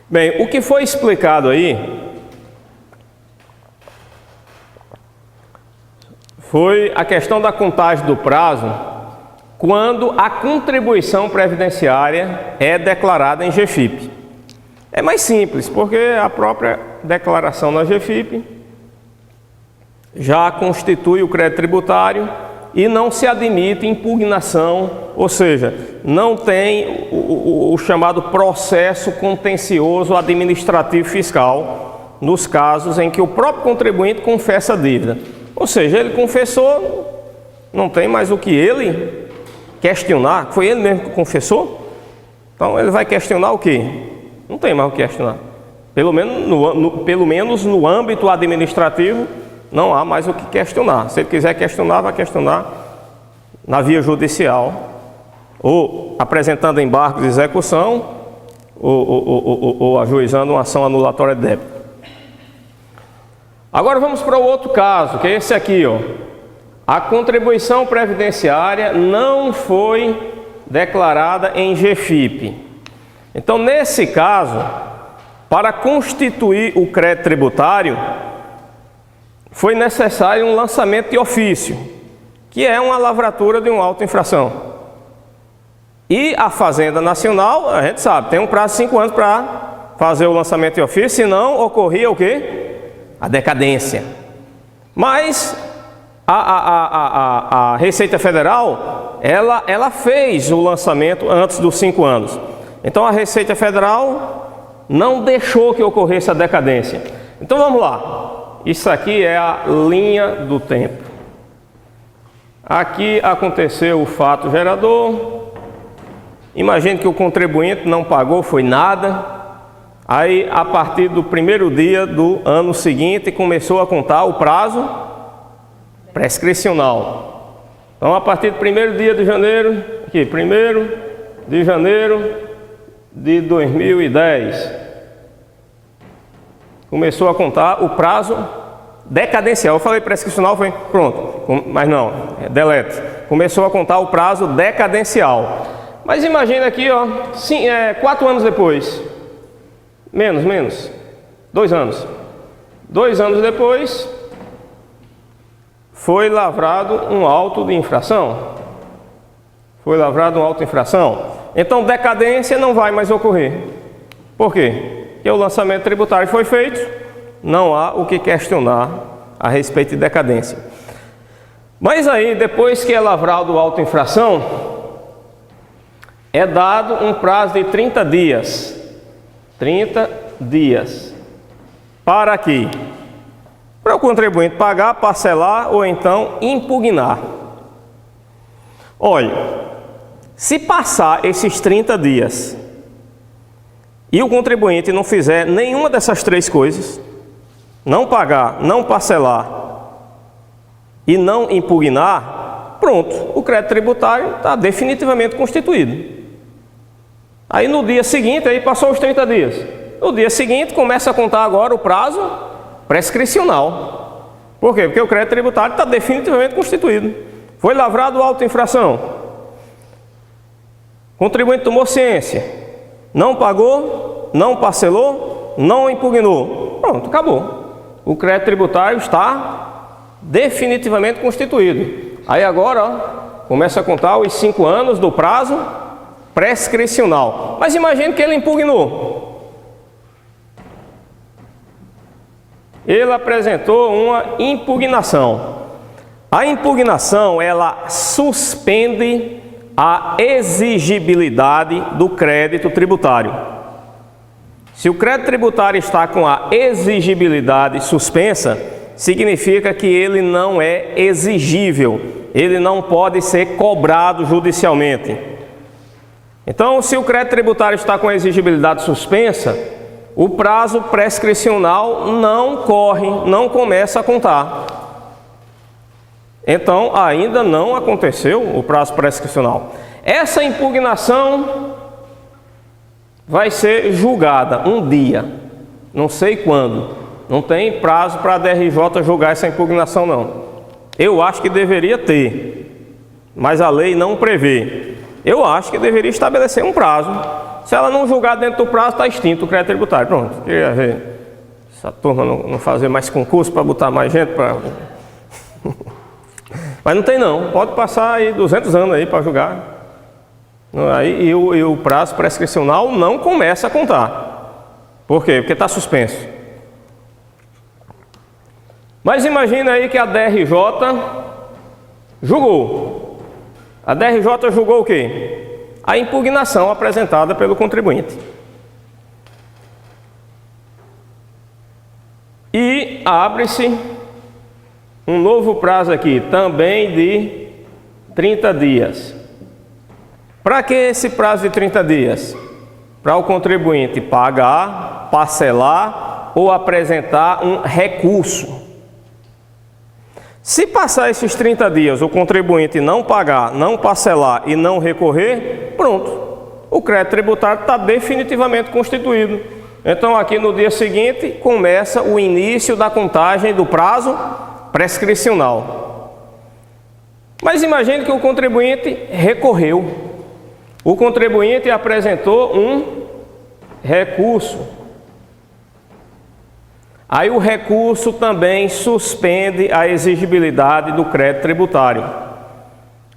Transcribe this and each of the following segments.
Bem, o que foi explicado aí foi a questão da contagem do prazo quando a contribuição previdenciária é declarada em GFIP. É mais simples, porque a própria declaração na GFIP já constitui o crédito tributário e não se admite impugnação, ou seja, não tem o chamado processo contencioso administrativo fiscal nos casos em que o próprio contribuinte confessa a dívida. Ou seja, ele confessou, não tem mais o que ele questionar, foi ele mesmo que confessou, então ele vai questionar o quê? Não tem mais o que questionar. Pelo menos no âmbito administrativo, não há mais o que questionar. Se ele quiser questionar, vai questionar na via judicial, ou apresentando embargos de execução, ou ajuizando uma ação anulatória de débito. Agora vamos para o outro caso, que é esse aqui, ó. A contribuição previdenciária não foi declarada em GFIP. Então, nesse caso, para constituir o crédito tributário, foi necessário um lançamento de ofício, que é uma lavratura de uma auto-infração. E a Fazenda Nacional, a gente sabe, tem um prazo de 5 anos para fazer o lançamento de ofício, senão ocorria o quê? A decadência. Mas a Receita Federal, ela fez o lançamento antes dos 5 anos. Então a Receita Federal não deixou que ocorresse a decadência. Então vamos lá. Isso aqui é a linha do tempo. Aqui aconteceu o fato gerador. Imagine que o contribuinte não pagou, foi nada. Aí, a partir do primeiro dia do ano seguinte, começou a contar o prazo prescricional. Então, a partir do primeiro dia de janeiro, aqui, 1º de janeiro de 2010, começou a contar o prazo decadencial. Eu falei prescricional, foi pronto, mas não, delete. Começou a contar o prazo decadencial. Mas imagina aqui, ó, 4 anos depois, menos, 2 anos. 2 anos depois, foi lavrado um auto de infração. Então, decadência não vai mais ocorrer. Por quê? Porque o lançamento tributário foi feito, não há o que questionar a respeito de decadência. Mas aí, depois que é lavrado o auto de infração, é dado um prazo de 30 dias. 30 dias. Para quê? Para o contribuinte pagar, parcelar ou então impugnar. Olha, se passar esses 30 dias e o contribuinte não fizer nenhuma dessas 3 coisas, não pagar, não parcelar e não impugnar, pronto, o crédito tributário está definitivamente constituído. Aí no dia seguinte, aí passou os 30 dias. No dia seguinte começa a contar agora o prazo prescricional. Por quê? Porque o crédito tributário está definitivamente constituído. Foi lavrado auto de infração. O contribuinte tomou ciência. Não pagou, não parcelou, não impugnou. Pronto, acabou. O crédito tributário está definitivamente constituído. Aí agora, ó, começa a contar os 5 anos do prazo prescricional. Mas imagine que ele impugnou. Ele apresentou uma impugnação. A impugnação, ela suspende a exigibilidade do crédito tributário. Se o crédito tributário está com a exigibilidade suspensa, significa que ele não é exigível, ele não pode ser cobrado judicialmente. Então, se o crédito tributário está com a exigibilidade suspensa, o prazo prescricional não corre, não começa a contar. Então, ainda não aconteceu o prazo prescricional. Essa impugnação vai ser julgada um dia, não sei quando. Não tem prazo para a DRJ julgar essa impugnação, não. Eu acho que deveria ter, mas a lei não prevê. Eu acho que deveria estabelecer um prazo Se ela não julgar dentro do prazo, está extinto o crédito tributário. Pronto, queria ver essa turma não fazer mais concurso para botar mais gente para... Mas não tem não, pode passar aí 200 anos aí para julgar. Aí, e o prazo prescricional não começa a contar. Por quê? Porque está suspenso. Mas imagina aí que a DRJ julgou. A DRJ julgou o quê? A impugnação apresentada pelo contribuinte. E abre-se um novo prazo aqui, também de 30 dias. Para que esse prazo de 30 dias? Para o contribuinte pagar, parcelar ou apresentar um recurso. Se passar esses 30 dias, o contribuinte não pagar, não parcelar e não recorrer, pronto. O crédito tributário está definitivamente constituído. Então aqui no dia seguinte começa o início da contagem do prazo prescricional. Mas imagine que o contribuinte recorreu. O contribuinte apresentou um recurso. Aí o recurso também suspende a exigibilidade do crédito tributário.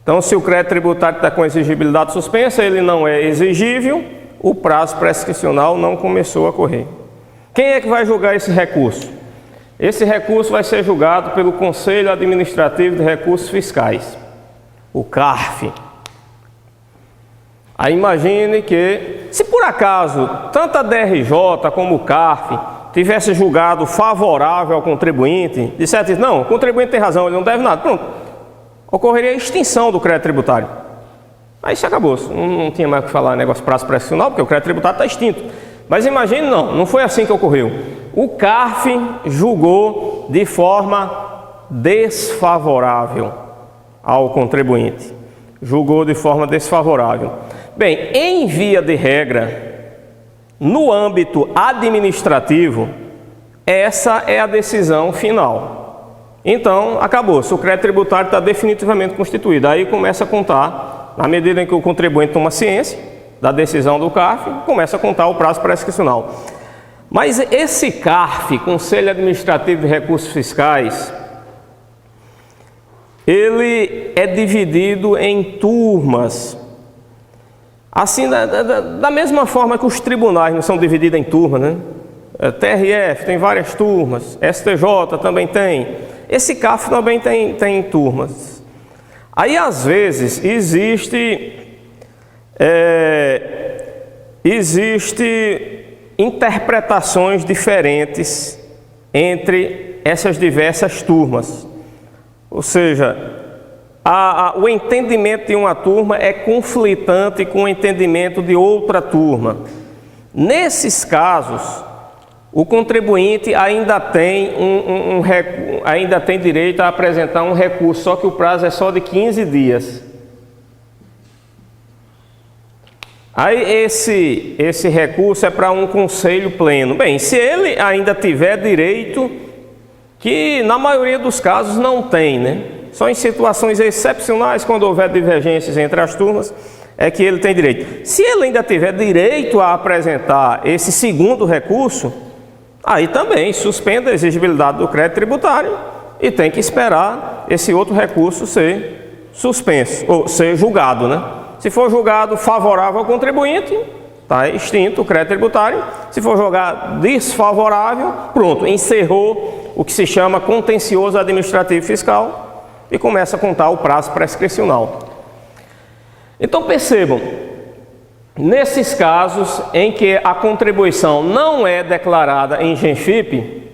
Então, se o crédito tributário está com exigibilidade suspensa, ele não é exigível, o prazo prescricional não começou a correr. Quem é que vai julgar esse recurso? Esse recurso vai ser julgado pelo Conselho Administrativo de Recursos Fiscais, o CARF. Aí imagine que, se por acaso, tanto a DRJ como o CARF tivesse julgado favorável ao contribuinte, dissesse, não, o contribuinte tem razão, ele não deve nada, pronto, ocorreria a extinção do crédito tributário. Aí se acabou, não tinha mais o que falar negócio prazo prescricional, porque o crédito tributário está extinto. Mas imagine, não foi assim que ocorreu. O CARF julgou de forma desfavorável ao contribuinte. Julgou de forma desfavorável. Bem, em via de regra, no âmbito administrativo, essa é a decisão final. Então, acabou-se, o crédito tributário está definitivamente constituído. Aí começa a contar, na medida em que o contribuinte toma ciência da decisão do CARF, começa a contar o prazo prescricional. Mas esse CARF, Conselho Administrativo de Recursos Fiscais, ele é dividido em turmas. Assim, da mesma forma que os tribunais não são divididos em turmas, né? TRF tem várias turmas, STJ também tem, esse CARF também tem turmas. Aí, às vezes, existe interpretações diferentes entre essas diversas turmas. Ou seja, o entendimento de uma turma é conflitante com o entendimento de outra turma. Nesses casos, o contribuinte ainda tem, ainda tem direito a apresentar um recurso, só que o prazo é só de 15 dias. Aí esse recurso é para um conselho pleno. Bem, se ele ainda tiver direito, que na maioria dos casos não tem, né? Só em situações excepcionais, quando houver divergências entre as turmas, é que ele tem direito. Se ele ainda tiver direito a apresentar esse segundo recurso, aí também suspende a exigibilidade do crédito tributário e tem que esperar esse outro recurso ser suspenso, ou ser julgado, né? Se for julgado favorável ao contribuinte, está extinto o crédito tributário. Se for julgado desfavorável, pronto, encerrou o que se chama contencioso administrativo fiscal e começa a contar o prazo prescricional. Então percebam, nesses casos em que a contribuição não é declarada em GENFIP,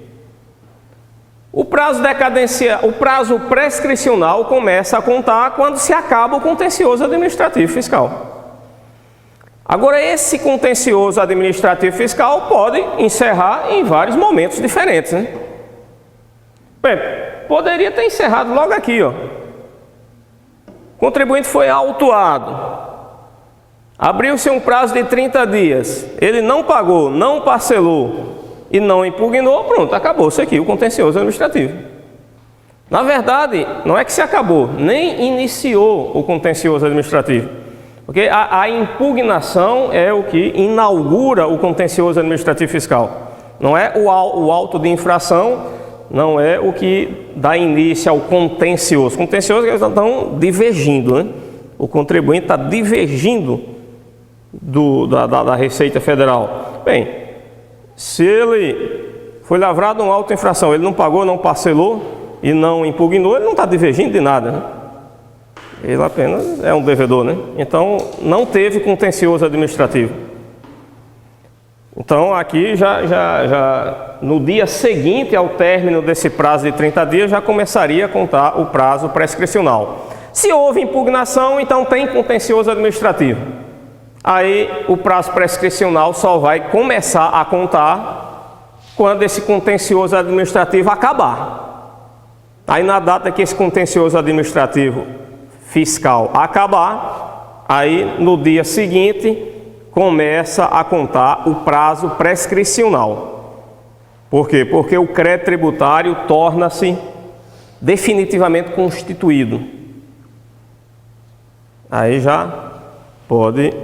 o prazo prescricional começa a contar quando se acaba o contencioso administrativo fiscal. Agora, esse contencioso administrativo fiscal pode encerrar em vários momentos diferentes, né? Bem, poderia ter encerrado logo aqui, ó. O contribuinte foi autuado, abriu-se um prazo de 30 dias, ele não pagou, não parcelou e não impugnou, pronto, acabou-se aqui o contencioso administrativo. Na verdade, não é que se acabou, nem iniciou o contencioso administrativo. Porque a impugnação é o que inaugura o contencioso administrativo fiscal. Não é o auto de infração, não é o que dá início ao contencioso. Contencioso é que eles estão divergindo, né? O contribuinte está divergindo da Receita Federal. Bem, se ele foi lavrado um auto de infração, ele não pagou, não parcelou e não impugnou, ele não está divergindo de nada, né? Ele apenas é um devedor, né? Então, não teve contencioso administrativo. Então, aqui já no dia seguinte ao término desse prazo de 30 dias, já começaria a contar o prazo prescricional. Se houve impugnação, então tem contencioso administrativo. Aí, o prazo prescricional só vai começar a contar quando esse contencioso administrativo acabar. Aí, na data que esse contencioso administrativo fiscal acabar, aí no dia seguinte começa a contar o prazo prescricional. Por quê? Porque o crédito tributário torna-se definitivamente constituído. Aí já pode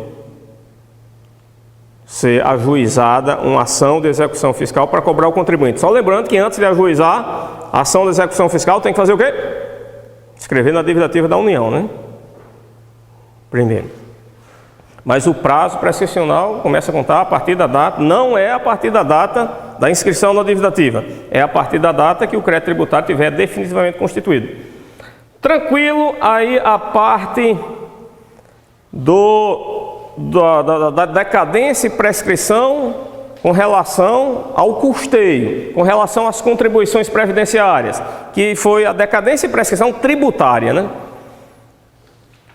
ser ajuizada uma ação de execução fiscal para cobrar o contribuinte. Só lembrando que antes de ajuizar a ação de execução fiscal tem que fazer o quê? Escrever na dívida ativa da União, né? Primeiro. Mas o prazo prescricional começa a contar a partir da data, não é a partir da data da inscrição na dívida ativa, é a partir da data que o crédito tributário tiver definitivamente constituído. Tranquilo, aí a parte da decadência e prescrição com relação ao custeio, com relação às contribuições previdenciárias, que foi a decadência e prescrição tributária, né?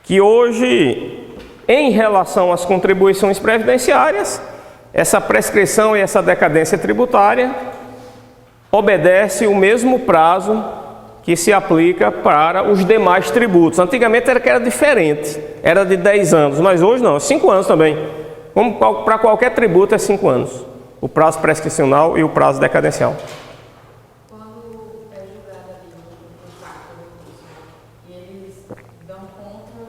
Que hoje, em relação às contribuições previdenciárias, essa prescrição e essa decadência tributária obedece o mesmo prazo que se aplica para os demais tributos. Antigamente era diferente, era de 10 anos, mas hoje não, é 5 anos também. Como para qualquer tributo é 5 anos. O prazo prescricional e o prazo decadencial. Quando é julgado ali o pacto e eles dão conta,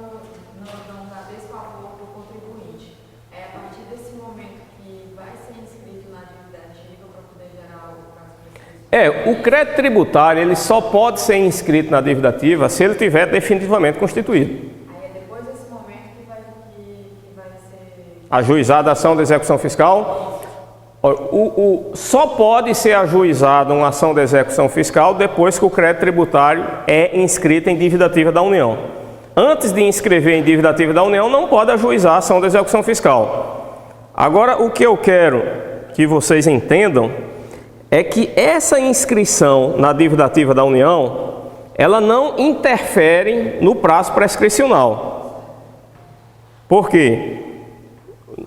não dá desfavor para o contribuinte, é a partir desse momento que vai ser inscrito na dívida ativa para poder gerar o prazo prescricional? O crédito tributário ele só pode ser inscrito na dívida ativa se ele tiver definitivamente constituído. Aí é depois desse momento que vai ser Ajuizada a ação de execução fiscal. Só pode ser ajuizada uma ação de execução fiscal depois que o crédito tributário é inscrito em dívida ativa da União. Antes de inscrever em dívida ativa da União, não pode ajuizar a ação de execução fiscal. Agora, o que eu quero que vocês entendam é que essa inscrição na dívida ativa da União, ela não interfere no prazo prescricional. Por quê?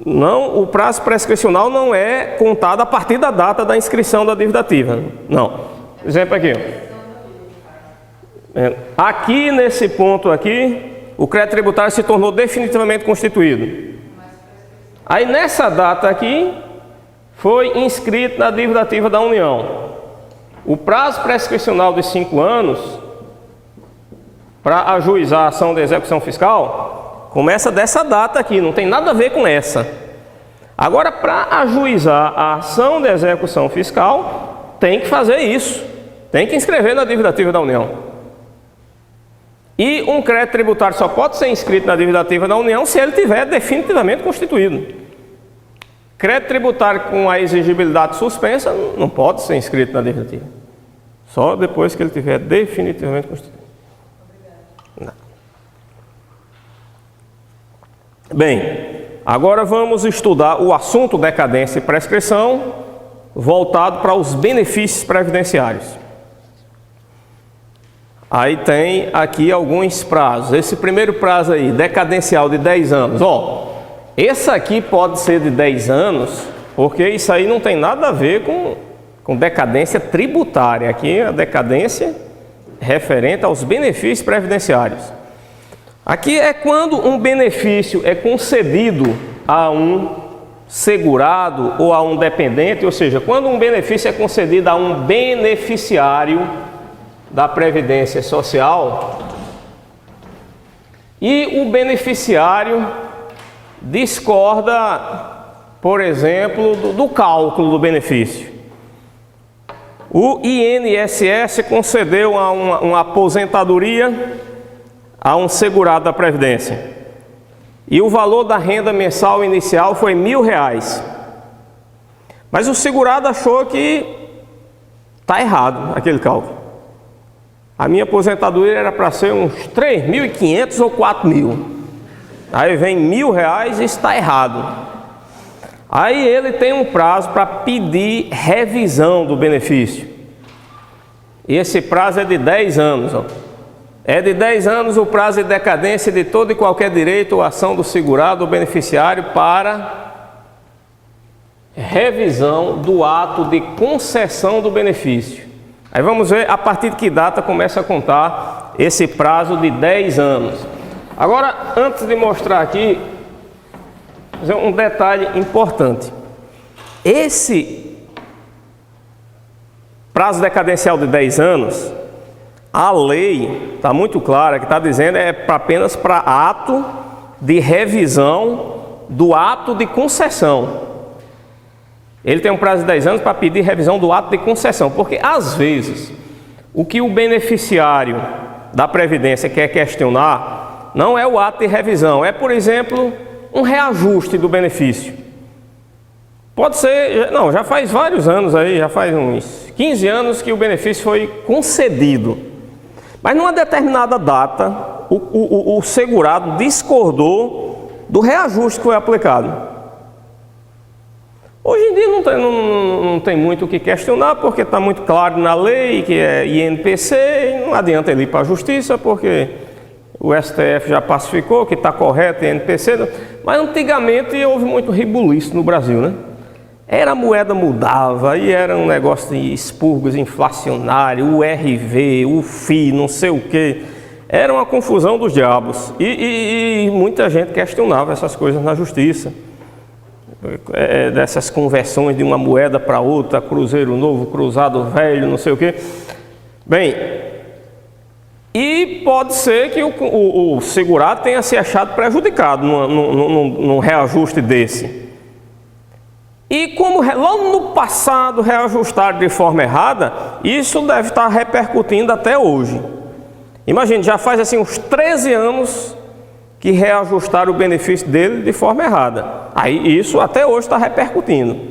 Não, o prazo prescricional não é contado a partir da data da inscrição da dívida ativa. Não. Exemplo aqui. Aqui nesse ponto aqui, o crédito tributário se tornou definitivamente constituído. Aí nessa data aqui, foi inscrito na dívida ativa da União. O prazo prescricional de 5 anos para ajuizar a ação de execução fiscal começa dessa data aqui, não tem nada a ver com essa. Agora, para ajuizar a ação de execução fiscal, tem que fazer isso. Tem que inscrever na dívida ativa da União. E um crédito tributário só pode ser inscrito na dívida ativa da União se ele tiver definitivamente constituído. Crédito tributário com a exigibilidade suspensa não pode ser inscrito na dívida ativa. Só depois que ele tiver definitivamente constituído. Não. Bem, agora vamos estudar o assunto decadência e prescrição voltado para os benefícios previdenciários. Aí tem aqui alguns prazos. Esse primeiro prazo aí, decadencial de 10 anos. Esse aqui pode ser de 10 anos, porque isso aí não tem nada a ver com decadência tributária. Aqui a decadência referente aos benefícios previdenciários. Aqui é quando um benefício é concedido a um segurado ou a um dependente, ou seja, quando um benefício é concedido a um beneficiário da Previdência Social e o beneficiário discorda, por exemplo, do cálculo do benefício. O INSS concedeu uma aposentadoria a um segurado da Previdência. E o valor da renda mensal inicial foi R$1.000. Mas o segurado achou que está errado aquele cálculo. A minha aposentadoria era para ser uns 3.500 ou 4.000. Aí vem R$1.000 e está errado. Aí ele tem um prazo para pedir revisão do benefício. E esse prazo é de 10 anos. Ó. É de 10 anos o prazo de decadência de todo e qualquer direito ou ação do segurado ou beneficiário para revisão do ato de concessão do benefício. Aí vamos ver a partir de que data começa a contar esse prazo de 10 anos. Agora, antes de mostrar aqui, um detalhe importante. Esse prazo decadencial de 10 anos, a lei está muito clara que está dizendo apenas para ato de revisão do ato de concessão. Ele tem um prazo de 10 anos para pedir revisão do ato de concessão, porque às vezes o que o beneficiário da Previdência quer questionar não é o ato de revisão, é, por exemplo, um reajuste do benefício. Pode ser, não, já faz vários anos aí, já faz uns 15 anos que o benefício foi concedido. Mas numa determinada data, o segurado discordou do reajuste que foi aplicado. Hoje em dia não tem muito o que questionar, porque está muito claro na lei que é INPC, e não adianta ele ir para a justiça, porque o STF já pacificou que está correto INPC. Mas antigamente houve muito rebuliço no Brasil, né? A moeda mudava, e era um negócio de expurgos inflacionário, o RV, o FI, não sei o quê. Era uma confusão dos diabos. E muita gente questionava essas coisas na justiça. Dessas conversões de uma moeda para outra, cruzeiro novo, cruzado velho, não sei o quê. Bem, e pode ser que o segurado tenha se achado prejudicado num reajuste desse. E como lá no passado reajustaram de forma errada, isso deve estar repercutindo até hoje. Imagine, já faz assim uns 13 anos que reajustaram o benefício dele de forma errada. Aí isso até hoje está repercutindo.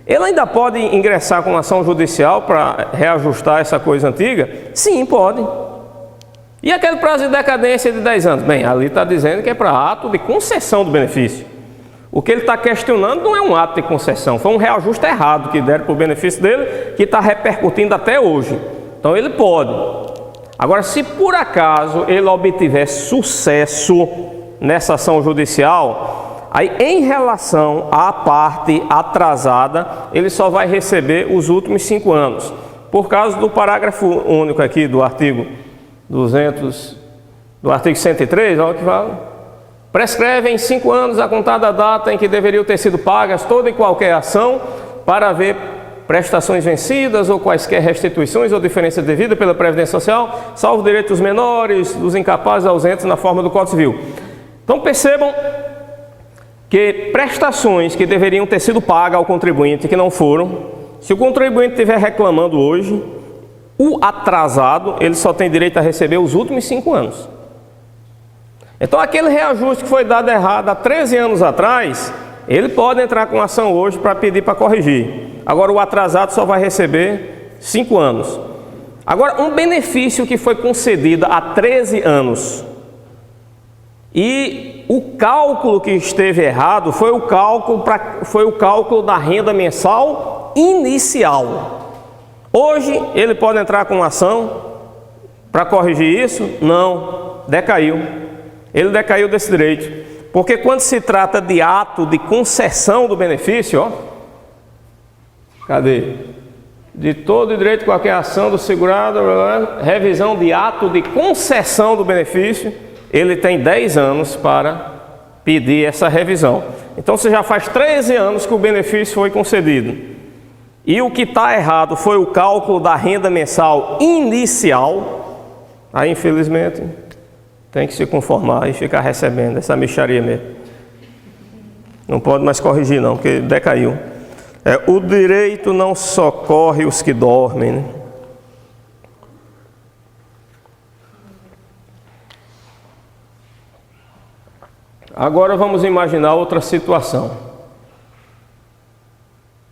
Ele ainda pode ingressar com ação judicial para reajustar essa coisa antiga? Sim, pode. E aquele prazo de decadência de 10 anos? Bem, ali está dizendo que é para ato de concessão do benefício. O que ele está questionando não é um ato de concessão, foi um reajuste errado que deram para o benefício dele, que está repercutindo até hoje. Então ele pode. Agora, se por acaso ele obtiver sucesso nessa ação judicial, aí em relação à parte atrasada, ele só vai receber os últimos 5 anos. Por causa do parágrafo único aqui do artigo 103, olha o que fala. Prescreve em 5 anos a contar da data em que deveriam ter sido pagas toda e qualquer ação para haver prestações vencidas ou quaisquer restituições ou diferenças devidas pela Previdência Social, salvo direitos dos menores, dos incapazes ausentes na forma do Código Civil. Então percebam que prestações que deveriam ter sido pagas ao contribuinte que não foram, se o contribuinte estiver reclamando hoje, o atrasado, ele só tem direito a receber os últimos 5 anos. Então aquele reajuste que foi dado errado há 13 anos atrás, ele pode entrar com ação hoje para pedir para corrigir. Agora o atrasado só vai receber 5 anos. Agora um benefício que foi concedido há 13 anos e o cálculo que esteve errado foi o cálculo da renda mensal inicial. Hoje ele pode entrar com ação para corrigir isso? Não, decaiu. Ele decaiu desse direito. Porque quando se trata de ato de concessão do benefício, ó, cadê? De todo direito, qualquer ação do segurado, revisão de ato de concessão do benefício, ele tem 10 anos para pedir essa revisão. Então você já faz 13 anos que o benefício foi concedido. E o que está errado foi o cálculo da renda mensal inicial. Aí, infelizmente, tem que se conformar e ficar recebendo essa mixaria mesmo. Não pode mais corrigir não, porque decaiu. O direito não socorre os que dormem, né? Agora vamos imaginar outra situação.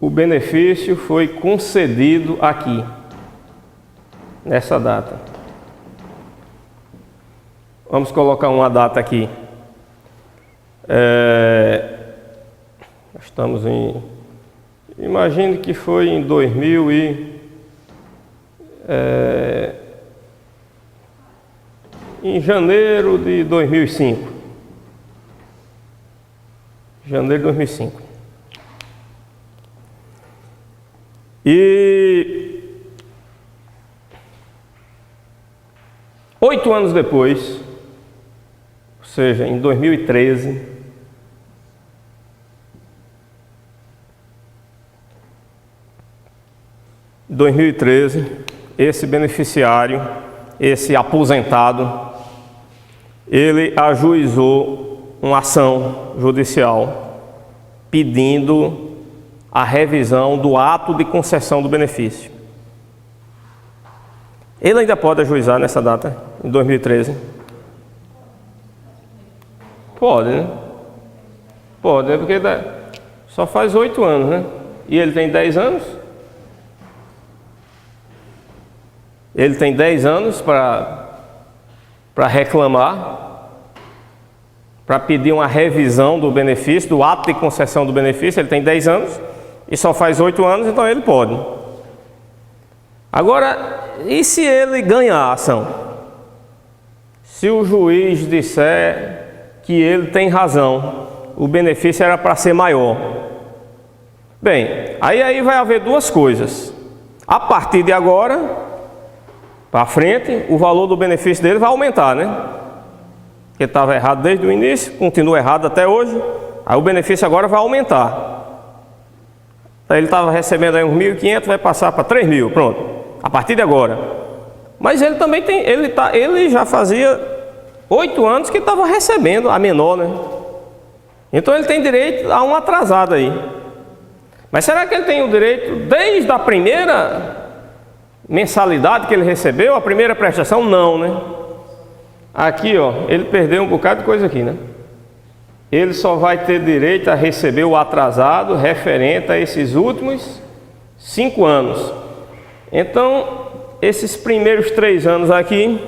O benefício foi concedido aqui, nessa data. Vamos colocar uma data aqui. Estamos em... Imagine que foi em 2000 em janeiro de 2005. Janeiro de 2005. E 8 anos depois, ou seja, em 2013, esse beneficiário, esse aposentado, ele ajuizou uma ação judicial pedindo a revisão do ato de concessão do benefício. Ele ainda pode ajuizar nessa data, em 2013? Pode, né? Pode, né? Porque só faz 8 anos, né? E ele tem 10 anos? Ele tem 10 anos para reclamar, para pedir uma revisão do benefício, do ato de concessão do benefício. Ele tem 10 anos e só faz 8 anos, então ele pode. Agora, e se ele ganhar a ação? Se o juiz disser que ele tem razão, o benefício era para ser maior. Bem, aí vai haver duas coisas. A partir de agora, para frente, o valor do benefício dele vai aumentar, né? Porque estava errado desde o início, continua errado até hoje, aí o benefício agora vai aumentar. Ele estava recebendo aí uns 1.500, vai passar para 3.000, pronto, a partir de agora. Mas ele também tem, ele já fazia 8 anos que estava recebendo a menor, né? Então ele tem direito a um atrasado aí. Mas será que ele tem o direito desde a primeira mensalidade que ele recebeu, a primeira prestação? Não, né? Aqui, ó, ele perdeu um bocado de coisa aqui, né? Ele só vai ter direito a receber o atrasado referente a esses últimos 5 anos. Então, esses primeiros 3 anos aqui,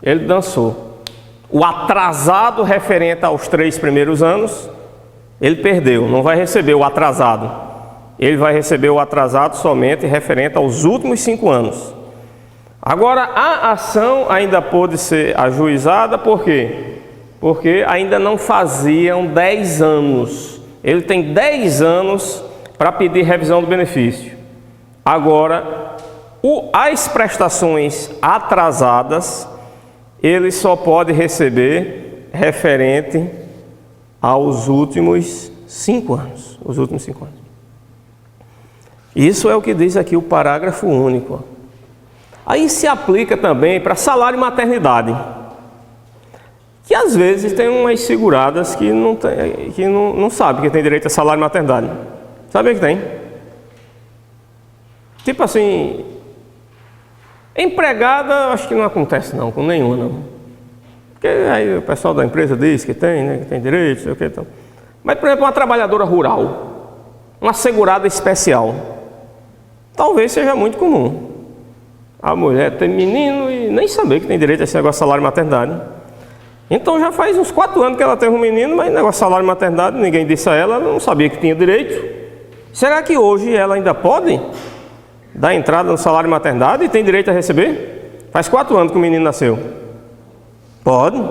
ele dançou. O atrasado referente aos 3 primeiros anos, ele perdeu, não vai receber o atrasado. Ele vai receber o atrasado somente referente aos últimos 5 anos. Agora, a ação ainda pode ser ajuizada, por quê? Porque ainda não faziam 10 anos. Ele tem 10 anos para pedir revisão do benefício. Agora, as prestações atrasadas, ele só pode receber referente aos últimos 5 anos. Os últimos 5 anos. Isso é o que diz aqui o parágrafo único. Aí se aplica também para salário e maternidade, que às vezes tem umas seguradas que não sabe que tem direito a salário e maternidade. Sabe o que tem? Tipo assim, empregada, acho que não acontece não, com nenhuma não. Porque aí o pessoal da empresa diz que tem, né, que tem direito, sei o que então. Mas, por exemplo, uma trabalhadora rural, uma segurada especial, talvez seja muito comum. A mulher tem menino e nem saber que tem direito a esse negócio de salário e maternidade. Então já faz uns 4 anos que ela tem um menino, mas negócio de salário e maternidade, ninguém disse a ela, ela não sabia que tinha direito. Será que hoje ela ainda pode dar entrada no salário e maternidade e tem direito a receber? Faz 4 anos que o menino nasceu. Pode.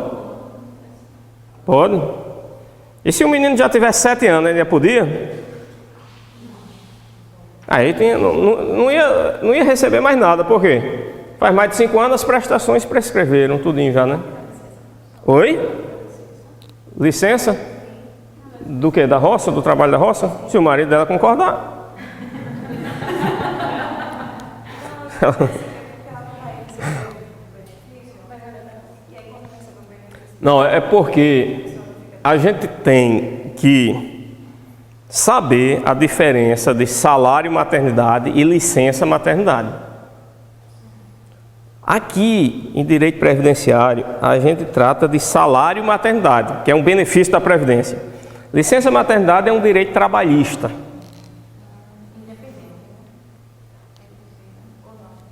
Pode. E se o menino já tiver 7 anos, ele já podia? Aí não ia receber mais nada, por quê? Faz mais de 5 anos as prestações prescreveram, tudinho já, né? Oi? Licença? Do que? Da roça? Do trabalho da roça? Se o marido dela concordar. Não, é porque a gente tem que saber a diferença de salário maternidade e licença maternidade. Aqui, em direito previdenciário, a gente trata de salário maternidade, que é um benefício da Previdência. Licença maternidade é um direito trabalhista.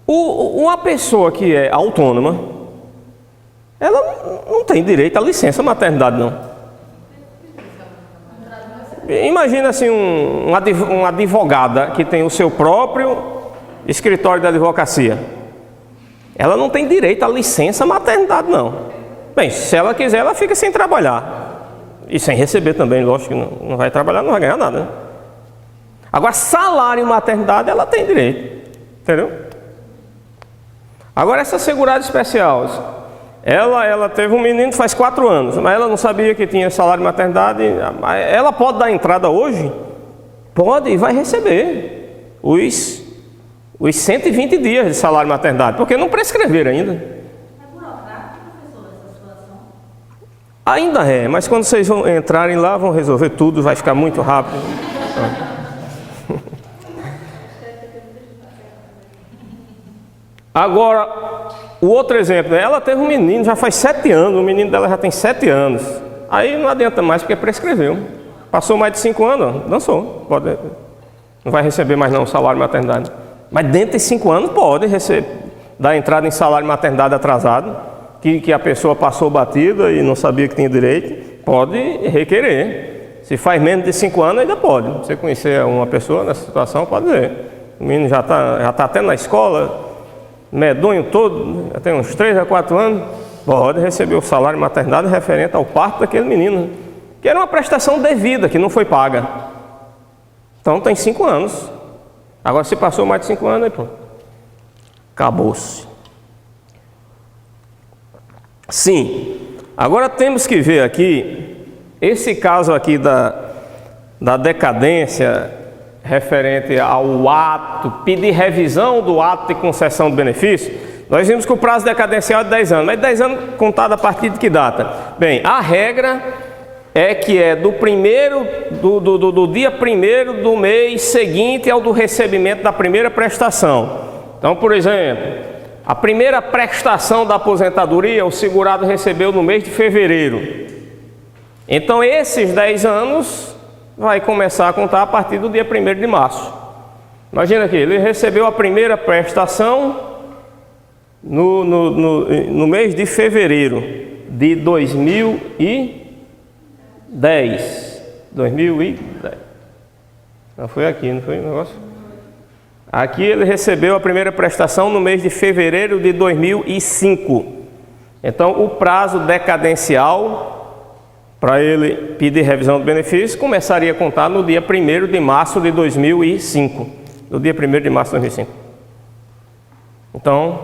Uma pessoa que é autônoma, ela não tem direito à licença maternidade, não. Imagina assim, uma advogada que tem o seu próprio escritório de advocacia. Ela não tem direito à licença maternidade, não. Bem, se ela quiser, ela fica sem trabalhar. E sem receber também, lógico que não vai trabalhar, não vai ganhar nada, né? Agora, salário maternidade, ela tem direito. Entendeu? Agora, essa segurada especial, ela teve um menino faz 4 anos, mas ela não sabia que tinha salário maternidade. Ela pode dar entrada hoje? Pode, e vai receber os 120 dias de salário maternidade, porque não prescreveram ainda. É burocrático, professor, essa situação? Ainda é, mas quando vocês vão entrarem lá, vão resolver tudo, vai ficar muito rápido. Agora, o outro exemplo, ela teve um menino, já faz 7 anos, o menino dela já tem 7 anos. Aí não adianta mais, porque prescreveu. Passou mais de 5 anos, dançou. Não vai receber mais não o salário maternidade. Mas dentro de 5 anos pode dar entrada em salário maternidade atrasado, que a pessoa passou batida e não sabia que tinha direito, pode requerer. Se faz menos de 5 anos, ainda pode. Se você conhecer uma pessoa nessa situação, pode ver. O menino já tá até na escola, medonho todo, já tem uns 3 a 4 anos, pode receber o salário maternidade referente ao parto daquele menino, que era uma prestação devida, que não foi paga. Então tem 5 anos. Agora, se passou mais de 5 anos, aí pronto. Acabou-se. Sim. Agora temos que ver aqui, esse caso aqui da decadência referente ao ato, pedir revisão do ato de concessão de benefício. Nós vimos que o prazo decadencial é de 10 anos, mas 10 anos contado a partir de que data? Bem, a regra é que é do dia 1º do mês seguinte ao do recebimento da primeira prestação. Então, por exemplo, a primeira prestação da aposentadoria o segurado recebeu no mês de fevereiro. Então, esses 10 anos vai começar a contar a partir do dia 1º de março. Imagina aqui, ele recebeu a primeira prestação no mês de fevereiro de 2010. Não foi aqui, não foi o negócio? Aqui ele recebeu a primeira prestação no mês de fevereiro de 2005. Então o prazo decadencial para ele pedir revisão do benefício começaria a contar no dia 1º de março de 2005. No dia 1º de março de 2005. Então,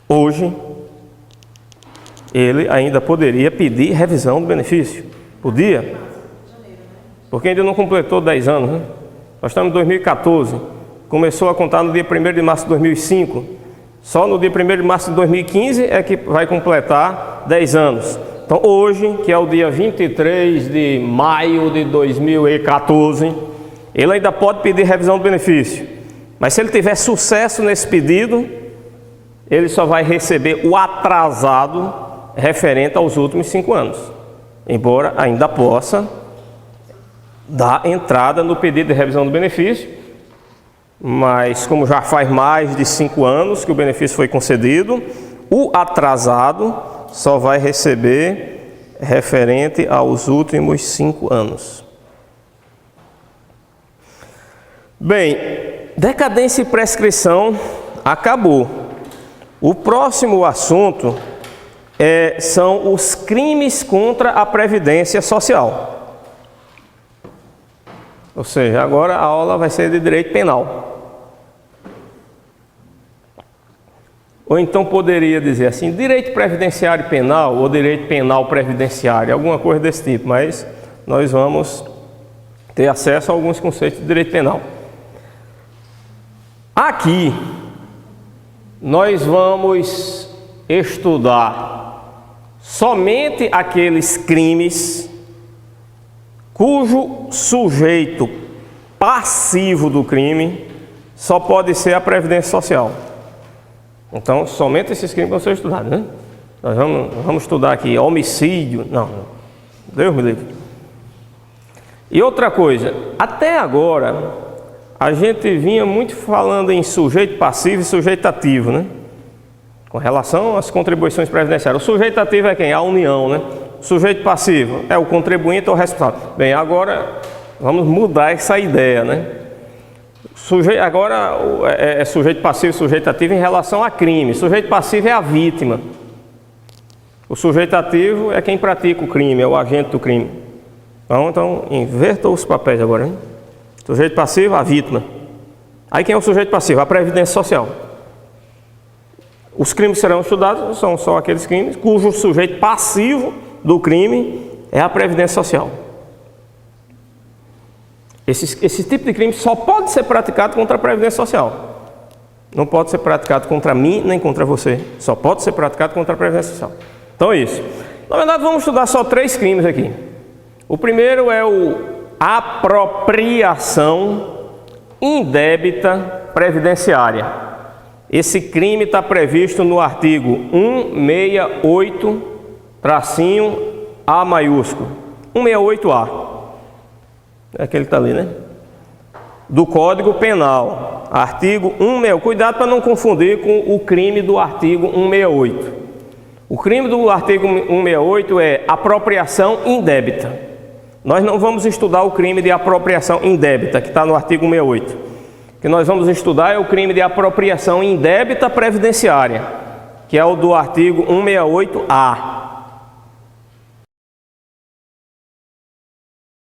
hoje, ele ainda poderia pedir revisão do benefício. Podia? Porque ainda não completou 10 anos, né? Nós estamos em 2014. Começou a contar no dia 1º de março de 2005. Só no dia 1º de março de 2015 é que vai completar 10 anos. Então hoje, que é o dia 23 de maio de 2014, ele ainda pode pedir revisão do benefício. Mas se ele tiver sucesso nesse pedido, ele só vai receber o atrasado referente aos últimos 5 anos. Embora ainda possa dar entrada no pedido de revisão do benefício, mas como já faz mais de 5 anos que o benefício foi concedido, o atrasado só vai receber referente aos últimos 5 anos. Bem, decadência e prescrição acabou. O próximo assunto são os crimes contra a Previdência Social. Ou seja, agora a aula vai ser de direito penal. Ou então poderia dizer assim, direito previdenciário penal ou direito penal previdenciário, alguma coisa desse tipo, mas nós vamos ter acesso a alguns conceitos de direito penal. Aqui, nós vamos estudar somente aqueles crimes cujo sujeito passivo do crime só pode ser a Previdência Social. Então, somente esses crimes vão ser estudados, né? Nós vamos estudar aqui homicídio, não, Deus me livre. E outra coisa, até agora, a gente vinha muito falando em sujeito passivo e sujeito ativo, né? Com relação às contribuições previdenciárias. O sujeito ativo é quem? A União, né? O sujeito passivo é o contribuinte ou o responsável. Bem, agora vamos mudar essa ideia, né? Agora é sujeito passivo e sujeito ativo em relação a crime. Sujeito passivo é a vítima. O sujeito ativo é quem pratica o crime, é o agente do crime. Então inverta os papéis agora, hein? Sujeito passivo, a vítima. Aí quem é o sujeito passivo? A Previdência Social. Os crimes que serão estudados são só aqueles crimes cujo sujeito passivo do crime é a Previdência Social. Esse tipo de crime só pode ser praticado contra a Previdência Social. Não pode ser praticado contra mim nem contra você. Só pode ser praticado contra a Previdência Social. Então é isso. Na verdade, vamos estudar só 3 crimes aqui. O primeiro é o apropriação indébita previdenciária. Esse crime está previsto no artigo 168-A maiúsculo. 168A. É aquele que está ali, né? Do Código Penal. Artigo 168. Cuidado para não confundir com o crime do artigo 168. O crime do artigo 168 é apropriação indébita. Nós não vamos estudar o crime de apropriação indébita, que está no artigo 168. O que nós vamos estudar é o crime de apropriação indébita previdenciária, que é o do artigo 168-A.